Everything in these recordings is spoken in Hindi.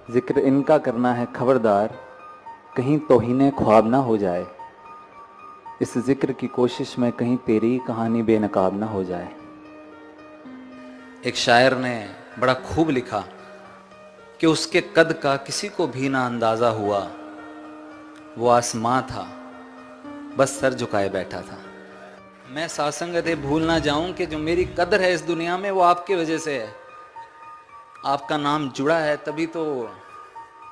जिक्र इनका करना है खबरदार, कहीं तौहीने ख्वाब ना हो जाए। इस जिक्र की कोशिश में कहीं तेरी कहानी बेनकाब ना हो जाए। एक शायर ने बड़ा खूब लिखा कि उसके कद का किसी को भी ना अंदाजा हुआ, वो आसमां था बस सर झुकाए बैठा था। मैं सासंगते भूल ना जाऊं कि जो मेरी कदर है इस दुनिया में वो आपकी वजह से है। आपका नाम जुड़ा है तभी तो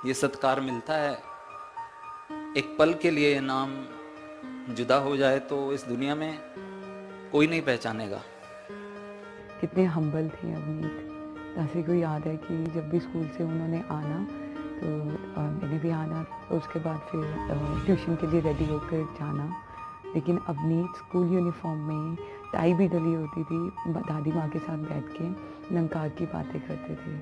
ये सत्कार मिलता है। एक पल के लिए नाम जुदा हो जाए तो इस दुनिया में कोई नहीं पहचानेगा। कितने हम्बल थे अवनीत। तासी को याद है कि जब भी स्कूल से उन्होंने आना तो मैंने भी आना, तो उसके बाद फिर ट्यूशन के लिए रेडी होकर जाना। लेकिन अवनीत स्कूल यूनिफॉर्म में टाई भी डली होती थी, दादी माँ के साथ बैठ के नंकार की बातें करते थे।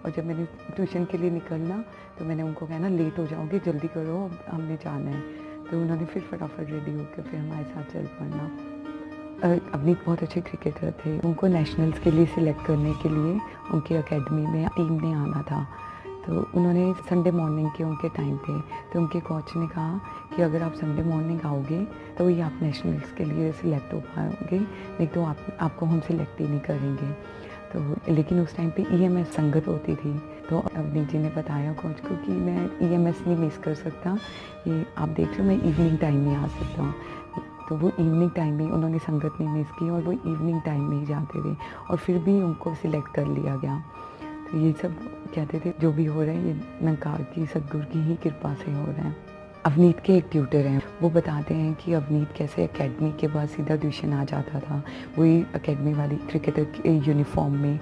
और जब मैंने ट्यूशन के लिए निकलना तो मैंने उनको कहना लेट हो जाओगे, जल्दी करो हमने जाना है। तो उन्होंने फिर फटाफट रेडी होकर फिर हमारे साथ चल पड़ना। अवनीत बहुत अच्छे क्रिकेटर थे। उनको नेशनल्स के लिए सिलेक्ट करने के लिए उनके एकेडमी में टीम ने आना था। तो उन्होंने संडे मॉर्निंग के उनके टाइम थे, तो उनके कोच ने कहा कि अगर आप संडे मॉर्निंग आओगे तो ही आप नेशनल्स के लिए सिलेक्ट हो पाओगे, नहीं तो आपको हम सिलेक्ट ही नहीं करेंगे। तो लेकिन उस टाइम पे ईएमएस संगत होती थी, तो अवनीत जी ने बताया कोच को कि मैं ईएमएस नहीं मिस कर सकता, ये आप देख लो मैं इवनिंग टाइम में आ सकता हूँ। तो वो इवनिंग टाइम में उन्होंने संगत नहीं मिस की और वो इवनिंग टाइम में ही जाते थे और फिर भी उनको सिलेक्ट कर लिया गया। तो ये सब कहते थे जो भी हो रहा है ये नंकार की सदगुरु की ही कृपा से हो रहा है। अवनीत के एक ट्यूटर हैं, वो बताते हैं कि अवनीत कैसे एकेडमी के बाद सीधा ट्यूशन आ जाता था। वही एकेडमी वाली क्रिकेटर के यूनिफॉर्म में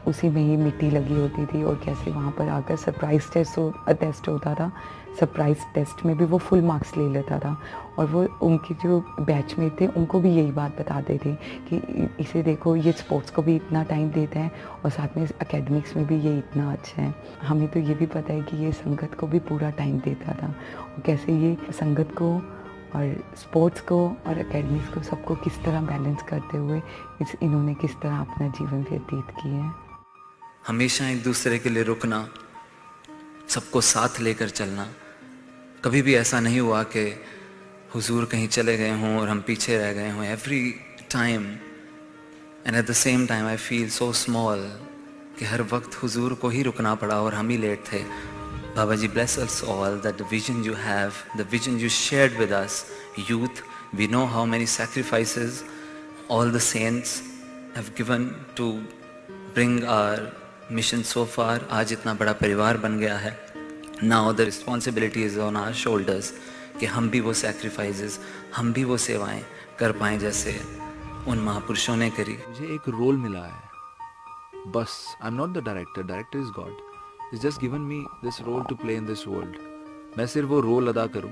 उसी में ही मिट्टी लगी होती थी और कैसे वहाँ पर आकर सरप्राइज़ टेस्ट होता था। सरप्राइज़ टेस्ट में भी वो फुल मार्क्स ले लेता था और वो उनके जो बैचमेट थे उनको भी यही बात बताते थे कि इसे देखो ये स्पोर्ट्स को भी इतना टाइम देता है और साथ में एकेडमिक्स में भी ये इतना अच्छा है। हमें तो ये भी पता है कि ये संगत को भी पूरा टाइम देता था और कैसे ये संगत को और स्पोर्ट्स को और एकेडमिक्स को सबको किस तरह बैलेंस करते हुए इन्होंने किस तरह अपना जीवन व्यतीत किया है। हमेशा एक दूसरे के लिए रुकना, सबको साथ लेकर चलना। कभी भी ऐसा नहीं हुआ कि हुजूर कहीं चले गए हों और हम पीछे रह गए हों। Every time and at the same time I feel so small कि हर वक्त हुजूर को ही रुकना पड़ा और हम ही लेट थे। Baba Ji, bless us all that the vision you have, the vision you shared with us, youth, we know how many sacrifices all the saints have given to bring our mission so far. आज इतना बड़ा परिवार बन गया है। Now the responsibility is on our shoulders कि हम भी वो sacrifices, हम भी वो सेवाएं कर पाएं जैसे उन महापुरुषों ने करी। मुझे एक रोल मिला है बस। I am not the director, director is God. He's just given me this role to play in this world. मैं सिर्फ वो रोल अदा करूं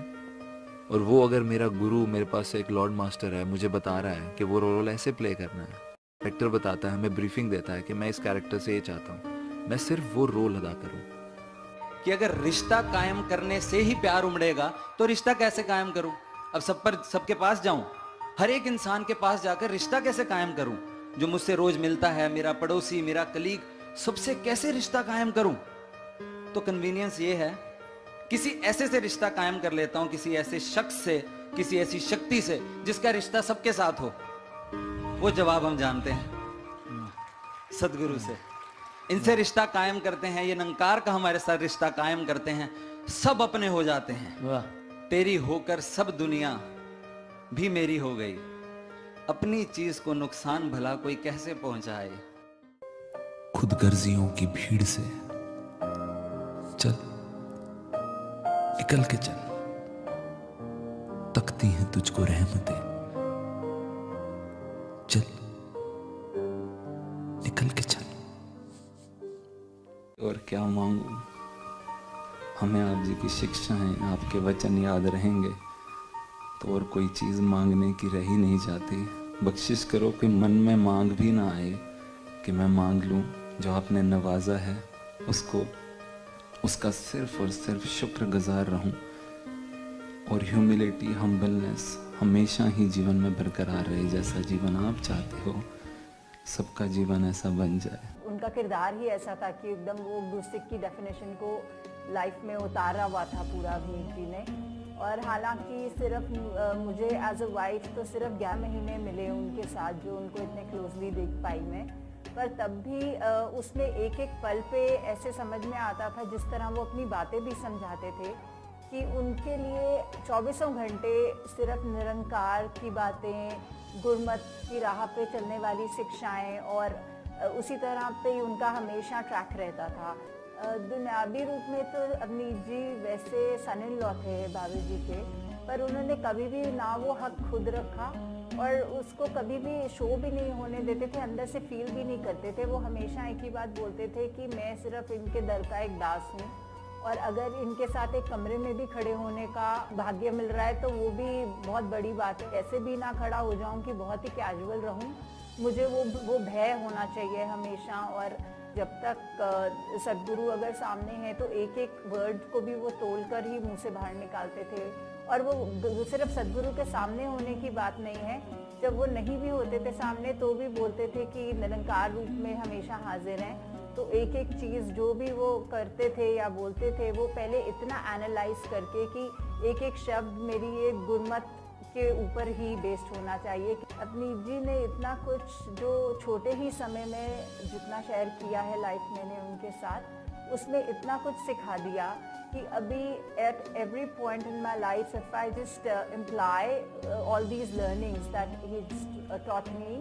और वो अगर मेरा गुरु, मेरे पास एक लॉर्ड मास्टर है, मुझे बता रहा है कि वो रोल ऐसे प्ले करना है, डायरेक्टर बताता है, हमें ब्रीफिंग देता है कि मैं इस कैरेक्टर से ये चाहता हूँ, मैं सिर्फ वो रोल अदा करूं। कि अगर रिश्ता कायम करने से ही प्यार उमड़ेगा तो रिश्ता कैसे कायम करूं? अब सबके पास जाऊं, हर एक इंसान के पास जाकर रिश्ता कैसे कायम करूं? जो मुझसे रोज मिलता है, मेरा पड़ोसी, मेरा कलीग, सबसे कैसे रिश्ता कायम करूं? तो कन्वीनियंस ये है, किसी ऐसे से रिश्ता कायम कर लेता हूं, किसी ऐसे शख्स से, किसी ऐसी शक्ति से जिसका रिश्ता सबके साथ हो। वो जवाब हम जानते हैं, सदगुरु से। इनसे रिश्ता कायम करते हैं, ये नंकार का हमारे साथ रिश्ता कायम करते हैं, सब अपने हो जाते हैं। तेरी होकर सब दुनिया भी मेरी हो गई, अपनी चीज को नुकसान भला कोई कैसे पहुंचाए। खुदगर्जियों की भीड़ से चल, निकल के चल, तकती हैं तुझको रहमतें, चल निकल के चल। और क्या मांगू, हमें आप जी की शिक्षाएं, आपके वचन याद रहेंगे तो और कोई चीज़ मांगने की रही नहीं जाती। बख्शिश करो कि मन में मांग भी ना आए कि मैं मांग लूं, जो आपने नवाजा है उसको, उसका सिर्फ और सिर्फ शुक्रगुजार रहूं। और ह्यूमिलिटी, हम्बलनेस हमेशा ही जीवन में बरकरार रहे। जैसा जीवन आप चाहते हो सबका जीवन ऐसा बन जाए। उनका किरदार ही ऐसा था कि एकदम वो गुस्से की डेफिनेशन को लाइफ में उतारा हुआ था पूरा अवनीत जी ने। और हालांकि सिर्फ मुझे एज अ वाइफ तो सिर्फ 11 महीने मिले उनके साथ जो उनको इतने क्लोजली देख पाई मैं, पर तब भी उसमें एक एक पल पे ऐसे समझ में आता था जिस तरह वो अपनी बातें भी समझाते थे कि उनके लिए 24 घंटे सिर्फ निरंकार की बातें, गुरमत की राह पे चलने वाली शिक्षाएं और उसी तरह पे ही उनका हमेशा ट्रैक रहता था। दुनियावी रूप में तो अवनीत जी वैसे सन इन लॉ थे भाभी जी के, पर उन्होंने कभी भी ना वो हक खुद रखा और उसको कभी भी शो भी नहीं होने देते थे, अंदर से फील भी नहीं करते थे। वो हमेशा एक ही बात बोलते थे कि मैं सिर्फ इनके दर का एक दास हूँ और अगर इनके साथ एक कमरे में भी खड़े होने का भाग्य मिल रहा है तो वो भी बहुत बड़ी बात है। ऐसे भी ना खड़ा हो जाऊँ कि बहुत ही कैजुअल रहूँ, मुझे वो भय होना चाहिए हमेशा। और जब तक सद्गुरु अगर सामने हैं तो एक एक वर्ड को भी वो तोल कर ही मुंह से बाहर निकालते थे। और वो सिर्फ सद्गुरु के सामने होने की बात नहीं है, जब वो नहीं भी होते थे सामने तो भी बोलते थे कि निरंकार रूप में हमेशा हाजिर हैं। तो एक एक चीज़ जो भी वो करते थे या बोलते थे वो पहले इतना एनालाइज करके कि एक एक शब्द मेरी ये गुरमत के ऊपर ही बेस्ड होना चाहिए। अवनीत जी ने इतना कुछ जो छोटे ही समय में जितना शेयर किया है लाइफ मैंने उनके साथ, उसने इतना कुछ सिखा दिया कि अभी at every point in my life if I just imply all these learnings that he taught me,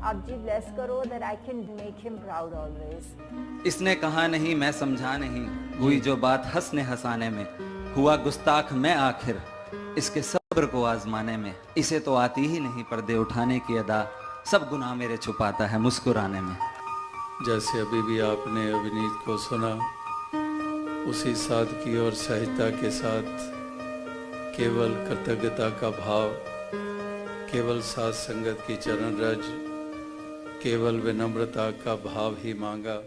आप जी ब्लेस करो that I can make him proud always. इसने कहा नहीं मैं समझा नहीं, हुई जो बात हंसने हंसाने में, हुआ गुस्ताख मैं आखिर इसके सब्र को आजमाने में, इसे तो आती ही नहीं पर्दे उठाने की अदा, सब गुनाह मेरे छुपाता है मुस्कुराने में। जैसे अभी भी आपने अवनीत को सुना, उसी सादगी और सहजता के साथ केवल कृतज्ञता का भाव, केवल साथ संगत की चरण रज, केवल विनम्रता का भाव ही मांगा।